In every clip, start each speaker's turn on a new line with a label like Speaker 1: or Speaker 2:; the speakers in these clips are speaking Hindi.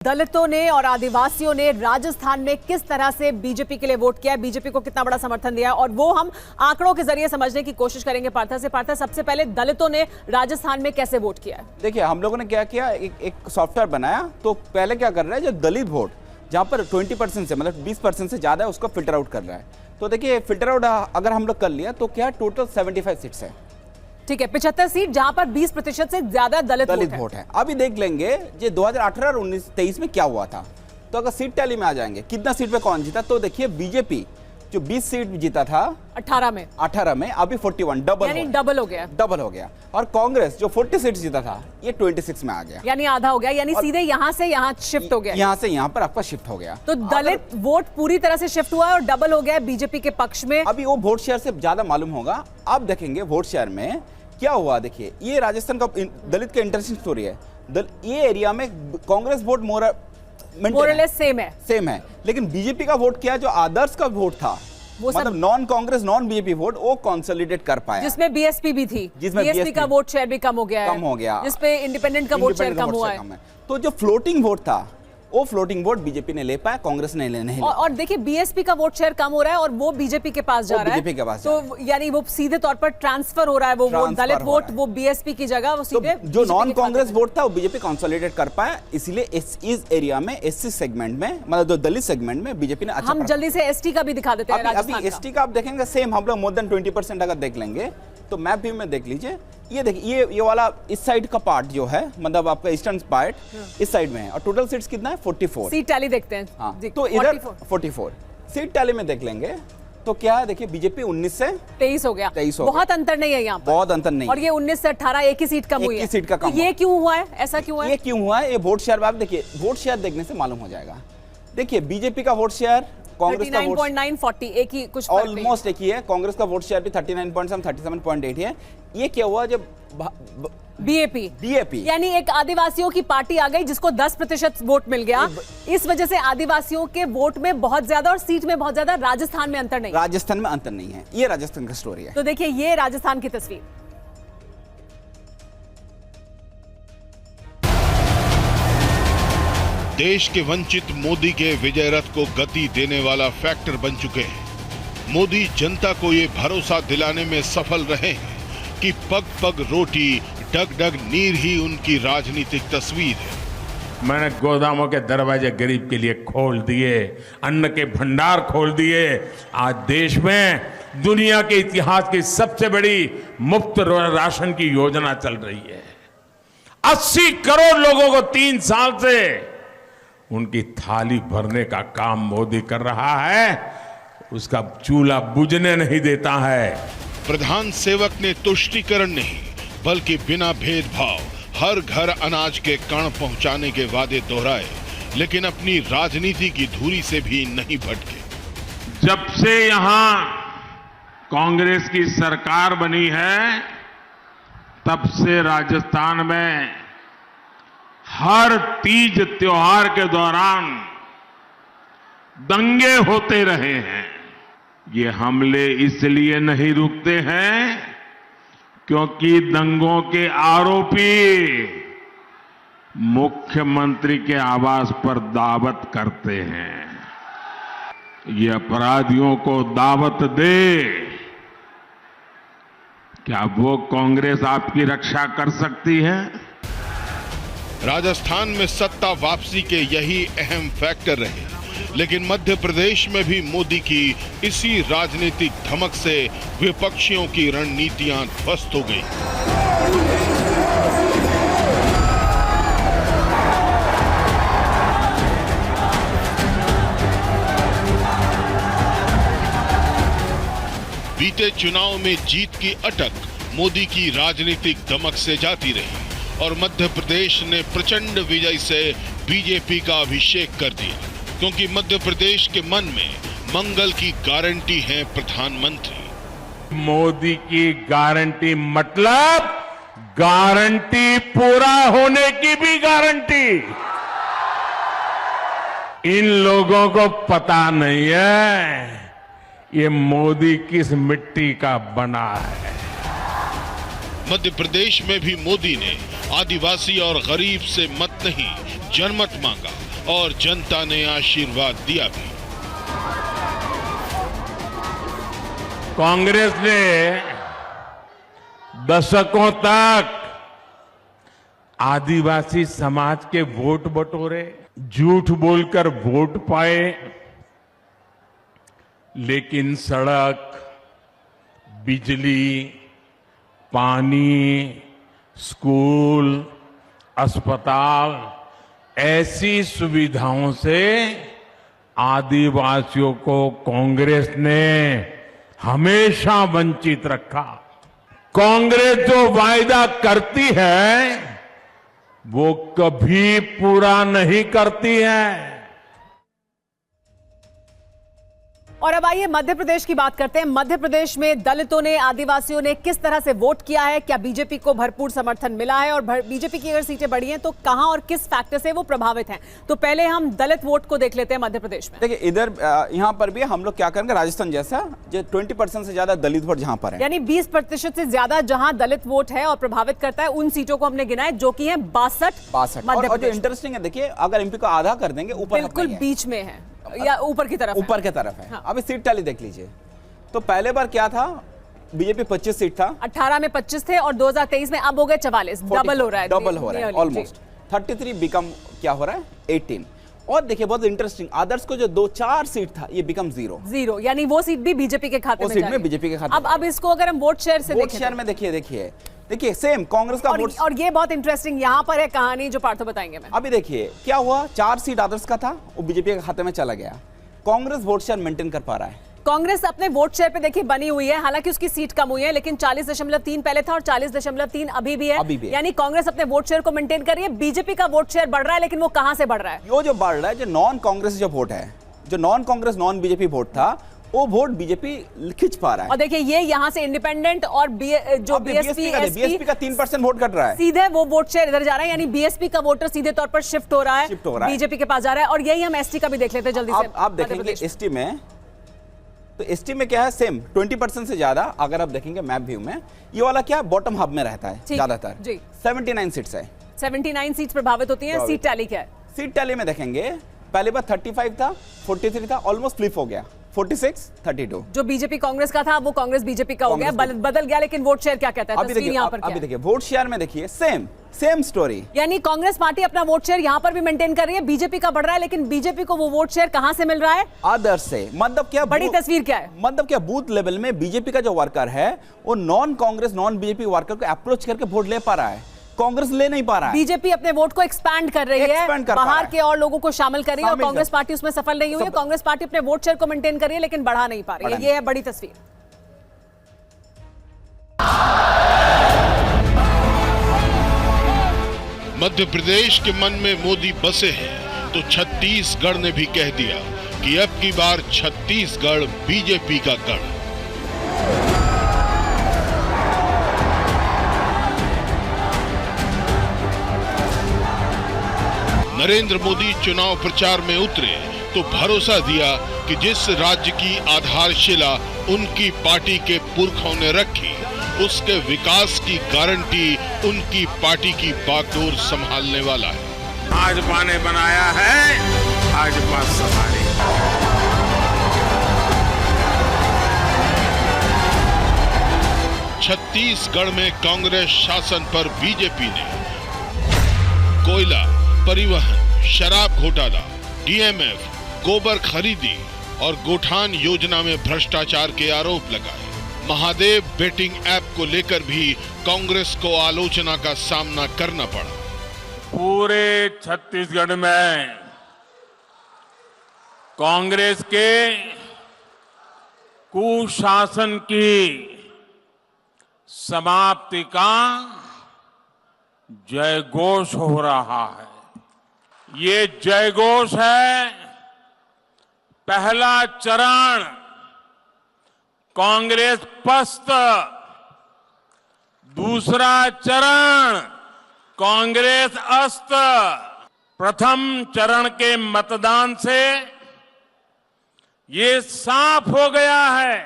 Speaker 1: दलितों ने और आदिवासियों ने राजस्थान में किस तरह से बीजेपी के लिए वोट किया है, बीजेपी को कितना बड़ा समर्थन दिया है, और वो हम आंकड़ों के जरिए समझने की कोशिश करेंगे पार्था से। पार्था, सबसे पहले दलितों ने राजस्थान में कैसे वोट किया है?
Speaker 2: देखिए, हम लोगों ने क्या किया, एक सॉफ्टवेयर बनाया। तो पहले क्या कर रहा है, जो दलित वोट जहां पर 20% से मतलब 20% से ज्यादा है उसको फिल्टर आउट कर रहा है। तो देखिए, फिल्टर आउट अगर हम लोग कर लिया तो क्या टोटल 75 सीट्स है।
Speaker 1: ठीक है, 75 सीट जहां पर 20% से ज्यादा दलित वोट है।
Speaker 2: अभी देख लेंगे ये 2018 और 19-23 में क्या हुआ था। तो अगर सीट टैली में आ जाएंगे कितना सीट पे कौन जीता, तो देखिए बीजेपी जो 20 सीट जीता था 18 में अभी 41 डबल हो गया। और कांग्रेस जो 40 सीट जीता था ये 26 में आ गया,
Speaker 1: यानी आधा हो गया, यानी सीधे यहाँ से यहाँ शिफ्ट हो गया,
Speaker 2: यहाँ से यहाँ पर आपका शिफ्ट हो गया।
Speaker 1: तो दलित वोट पूरी तरह से शिफ्ट हुआ है और डबल हो गया बीजेपी के पक्ष में।
Speaker 2: अभी वो वोट शेयर से ज्यादा मालूम होगा। आप देखेंगे वोट शेयर में क्या हुआ। देखिए, ये राजस्थान का दलित का इंटरेस्टिंग स्टोरी है। ये एरिया में कांग्रेस वोट मोरलेस सेम है, लेकिन बीजेपी का वोट क्या, जो आदर्श का वोट था, वो मतलब non Congress non BJP vote, वो कंसोलिडेट कर पाया,
Speaker 1: जिसमें बीएसपी भी थी, जिसमें बीएसपी का वोट शेयर भी कम हो गया, जिसपे इंडिपेंडेंट का वोट शेयर कम हुआ है।
Speaker 2: तो जो फ्लोटिंग वोट था वो फ्लोटिंग वोट बीजेपी ने ले पाया, कांग्रेस ने नहीं।
Speaker 1: और देखिए, बीएसपी का वोट शेयर कम हो रहा है और वो बीजेपी के पास जा रहा है, तो यानी वो सीधे तौर पर ट्रांसफर हो रहा है, वो वोट दलित वोट वो बीएसपी की जगह वो सीधे
Speaker 2: जो नॉन कांग्रेस वोट था वो बीजेपी कंसोलिडेट कर पाया। इसलिए इस एरिया में एससी सेगमेंट में, मतलब जो दलित सेगमेंट में बीजेपी ने अच्छा।
Speaker 1: हम जल्दी से एसटी का भी दिखा देते हैं।
Speaker 2: अभी एसटी का आप देखेंगे सेम, हम लोग मोर देन 20% अगर देख लेंगे तो मैप व्यू में देख लीजिए। ये देखिए, ये वाला इस साइड का पार्ट जो है, मतलब आपका ईस्टर्न पार्ट इस साइड में है, और टोटल सीट्स कितना है 44
Speaker 1: सीट टैली देखते हैं।
Speaker 2: हाँ, तो इधर 44 सीट टैली में देख लेंगे तो क्या है, देखिए बीजेपी 19 से
Speaker 1: 23 हो गया, बहुत अंतर नहीं है यहाँ पर,
Speaker 2: बहुत अंतर नहीं।
Speaker 1: और ये 19 से 18 एक ही सीट कम हुई है,
Speaker 2: सीट का कम।
Speaker 1: ये क्यों हुआ है, ऐसा क्यों है?
Speaker 2: ये क्यों हुआ है, ये वोट शेयर आप देखिए, वोट शेयर देखने से मालूम हो जाएगा। देखिए, बीजेपी का वोट शेयर कांग्रेस का
Speaker 1: 39.940 एक ही, कुछ
Speaker 2: ऑलमोस्ट एक ही है। कांग्रेस का वोट शेयर भी 39.7 37.8 है। ये क्या हुआ, जब बीएपी
Speaker 1: यानी एक आदिवासियों की पार्टी आ गई जिसको 10% वोट मिल गया, इस वजह से आदिवासियों के वोट में बहुत ज्यादा और सीट में बहुत ज्यादा राजस्थान में अंतर नहीं
Speaker 2: है। ये राजस्थान की स्टोरी है।
Speaker 1: तो देखिए, ये राजस्थान की तस्वीर।
Speaker 3: देश के वंचित मोदी के विजय रथ को गति देने वाला फैक्टर बन चुके हैं। मोदी जनता को ये भरोसा दिलाने में सफल रहे हैं कि पग पग रोटी डग डग नीर ही उनकी राजनीतिक तस्वीर है।
Speaker 4: मैंने गोदामों के दरवाजे गरीब के लिए खोल दिए, अन्न के भंडार खोल दिए। आज देश में दुनिया के इतिहास की सबसे बड़ी मुफ्त राशन की योजना चल रही है। 80 करोड़ लोगों को 3 साल से उनकी थाली भरने का काम मोदी कर रहा है, उसका चूल्हा बुझने नहीं देता है।
Speaker 3: प्रधान सेवक ने तुष्टीकरण नहीं बल्कि बिना भेदभाव हर घर अनाज के कण पहुंचाने के वादे दोहराए, लेकिन अपनी राजनीति की धुरी से भी नहीं भटके।
Speaker 4: जब से यहां कांग्रेस की सरकार बनी है, तब से राजस्थान में हर तीज त्योहार के दौरान दंगे होते रहे हैं। ये हमले इसलिए नहीं रुकते हैं क्योंकि दंगों के आरोपी मुख्यमंत्री के आवास पर दावत करते हैं। ये अपराधियों को दावत दे, क्या वो कांग्रेस आपकी रक्षा कर सकती है?
Speaker 3: राजस्थान में सत्ता वापसी के यही अहम फैक्टर रहे, लेकिन मध्य प्रदेश में भी मोदी की इसी राजनीतिक धमक से विपक्षियों की रणनीतियां ध्वस्त हो गई। बीते चुनाव में जीत की अटक मोदी की राजनीतिक धमक से जाती रही और मध्य प्रदेश ने प्रचंड विजय से बीजेपी का अभिषेक कर दिया, क्योंकि मध्य प्रदेश के मन में मंगल की गारंटी है प्रधानमंत्री
Speaker 4: मोदी की गारंटी, मतलब गारंटी पूरा होने की भी गारंटी। इन लोगों को पता नहीं है ये मोदी किस मिट्टी का बना है।
Speaker 3: मध्य प्रदेश में भी मोदी ने आदिवासी और गरीब से मत नहीं जनमत मांगा और जनता ने आशीर्वाद दिया भी।
Speaker 4: कांग्रेस ने दशकों तक आदिवासी समाज के वोट बटोरे, झूठ बोलकर वोट पाए, लेकिन सड़क, बिजली, पानी, स्कूल, अस्पताल ऐसी सुविधाओं से आदिवासियों को कांग्रेस ने हमेशा वंचित रखा। कांग्रेस जो वायदा करती है वो कभी पूरा नहीं करती है।
Speaker 1: और अब आइए मध्य प्रदेश की बात करते हैं। मध्य प्रदेश में दलितों ने, आदिवासियों ने किस तरह से वोट किया है, क्या बीजेपी को भरपूर समर्थन मिला है, और बीजेपी की अगर सीटें बढ़ी हैं तो कहां और किस फैक्टर से वो प्रभावित हैं। तो पहले हम दलित वोट को देख लेते हैं मध्य प्रदेश में।
Speaker 2: देखिए इधर यहाँ पर भी हम लोग क्या करेंगे, राजस्थान जैसा जो 20% से ज्यादा दलित वोट जहां पर है,
Speaker 1: यानी 20% से ज्यादा जहां दलित वोट है और प्रभावित करता है, उन सीटों को हमने गिना है जो कि है 62 मध्य
Speaker 2: और जो
Speaker 1: प्रदेश।
Speaker 2: इंटरेस्टिंग है, देखिए अगर एमपी को आधा कर देंगे, ऊपर
Speaker 1: बिल्कुल बीच में है या ऊपर की तरफ,
Speaker 2: ऊपर की तरफ है।
Speaker 1: हाँ।
Speaker 2: अभी सीट टैली देख लीजिए, तो पहले बार क्या था, बीजेपी 25 सीट था,
Speaker 1: 18 में 25 थे और 2023 में अब हो गए 44, डबल हो रहा है,
Speaker 2: डबल हो रहा है ऑलमोस्ट। 33 बिकम क्या हो रहा है 18। और देखिए बहुत इंटरेस्टिंग, आदर्श को जो 2-4 सीट था ये बिकम जीरो,
Speaker 1: यानी वो सीट भी बीजेपी के खाते में जाएगी।
Speaker 2: बीजेपी के खाते
Speaker 1: अब इसको अगर हम वोट शेयर से
Speaker 2: वोट शेयर में देखिए सेम कांग्रेस का वोट।
Speaker 1: और ये बहुत इंटरेस्टिंग यहाँ पर है कहानी जो पार्थो बताएंगे। मैं
Speaker 2: अभी देखिए क्या हुआ, 4 सीट आदर्श का था, वो बीजेपी के खाते में चला गया। कांग्रेस वोट शेयर मेंटेन कर पा रहा है।
Speaker 1: कांग्रेस अपने वोट शेयर पे देखिए बनी हुई है, हालांकि उसकी सीट कम हुई है, लेकिन 40.3 पहले था और 40.3 अभी भी है। यानी कांग्रेस अपने वोट शेयर को मेंटेन कर रही है। बीजेपी का वोट शेयर बढ़ रहा है, लेकिन वो कहां से बढ़ रहा है?
Speaker 2: वो जो बढ़ रहा है, जो नॉन कांग्रेस जो वोट है, जो non Congress non BJP vote था, वो वोट बीजेपी खिंच पा रहा है।
Speaker 1: और देखिए ये यहाँ से इंडिपेंडेंट और जो
Speaker 2: बीएसपी का 3% वोट कट रहा है,
Speaker 1: सीधे वो वोट शेयर इधर जा रहा है, यानी बीएसपी का वोटर सीधे तौर पर शिफ्ट हो रहा है, बीजेपी के पास जा रहा है। और यही हम एसटी का भी देख लेते हैं जल्दी से।
Speaker 2: आप देखेंगे एसटी में, तो एसटी में क्या है, सेम 20% से ज्यादा। अगर आप देखेंगे मैप व्यू में, ये वाला क्या बॉटम हब में रहता है ज्यादातर। 79 सीट्स है,
Speaker 1: 79 सीट्स प्रभावित होती हैं। सीट टैली क्या है?
Speaker 2: सीट टैली में देखेंगे, पहले बार 35 था, 43 था, ऑलमोस्ट फ्लिप हो गया, 46-32।
Speaker 1: जो बीजेपी कांग्रेस का था वो कांग्रेस बीजेपी का हो गया, बदल गया। लेकिन वोट शेयर क्या कहता है?
Speaker 2: अभी देखिए वोट शेयर में देखिए सेम स्टोरी।
Speaker 1: यानी कांग्रेस पार्टी अपना वोट शेयर यहाँ पर भी मेंटेन कर रही है, बीजेपी का बढ़ रहा है, लेकिन बीजेपी को वो वोट शेयर कहां से मिल रहा है?
Speaker 2: आदर्श से। मतलब क्या
Speaker 1: बड़ी तस्वीर क्या है?
Speaker 2: मतलब क्या बूथ लेवल में बीजेपी का जो वर्कर है वो non Congress non BJP worker को अप्रोच करके वोट ले पा रहा है, कांग्रेस ले नहीं पा रहा है।
Speaker 1: बीजेपी अपने वोट को एक्सपैंड कर रही है, बाहर के और लोगों को शामिल कर रही है, और कांग्रेस पार्टी उसमें सफल नहीं हुई है। कांग्रेस पार्टी अपने वोट शेयर को मेंटेन कर रही है, लेकिन बढ़ा नहीं पा रही है। ये है बड़ी तस्वीर।
Speaker 3: मध्य प्रदेश के मन में मोदी बसे हैं, तो छत्तीसगढ़ ने भी कह दिया कि अब की बार छत्तीसगढ़ बीजेपी का गढ़। नरेंद्र मोदी चुनाव प्रचार में उतरे तो भरोसा दिया कि जिस राज्य की आधारशिला उनकी पार्टी के पुरखों ने रखी, उसके विकास की गारंटी उनकी पार्टी की बागडोर संभालने वाला है।
Speaker 4: भाजपा ने बनाया है, भाजपा संभाले।
Speaker 3: छत्तीसगढ़ में कांग्रेस शासन पर बीजेपी ने कोयला, परिवहन, शराब घोटाला, डीएमएफ, गोबर खरीदी और गोठान योजना में भ्रष्टाचार के आरोप लगाए। महादेव बेटिंग ऐप को लेकर भी कांग्रेस को आलोचना का सामना करना पड़ा।
Speaker 4: पूरे छत्तीसगढ़ में कांग्रेस के कुशासन की समाप्ति का जयघोष हो रहा है। ये जयघोष है पहला चरण कांग्रेस पस्त, दूसरा चरण कांग्रेस अस्त। प्रथम चरण के मतदान से ये साफ हो गया है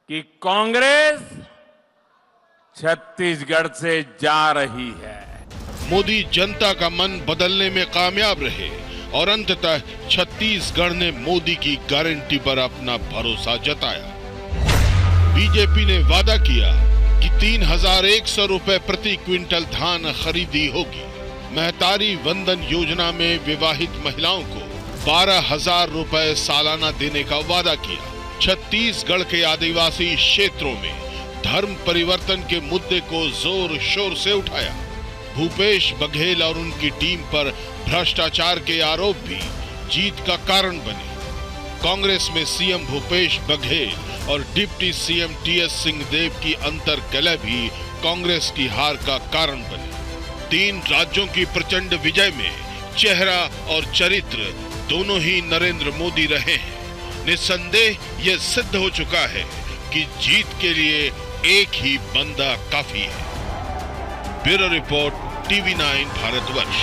Speaker 4: कि कांग्रेस छत्तीसगढ़ से जा रही है।
Speaker 3: मोदी जनता का मन बदलने में कामयाब रहे और अंततः छत्तीसगढ़ ने मोदी की गारंटी पर अपना भरोसा जताया। बीजेपी ने वादा किया कि 3,100 रुपए प्रति क्विंटल धान खरीदी होगी। महतारी वंदन योजना में विवाहित महिलाओं को 12,000 रुपए सालाना देने का वादा किया। छत्तीसगढ़ के आदिवासी क्षेत्रों में धर्म परिवर्तन के मुद्दे को जोर शोर से उठाया। भूपेश बघेल और उनकी टीम पर भ्रष्टाचार के आरोप भी जीत का कारण बने। कांग्रेस में सीएम भूपेश बघेल और डिप्टी सीएम टीएस सिंहदेव की अंतर्कलह भी कांग्रेस की हार का कारण बने। 3 राज्यों की प्रचंड विजय में चेहरा और चरित्र दोनों ही नरेंद्र मोदी रहे हैं। निस्संदेह ये सिद्ध हो चुका है कि जीत के लिए एक ही बंदा काफी है। Bureau report, TV9 Bharatvarsh.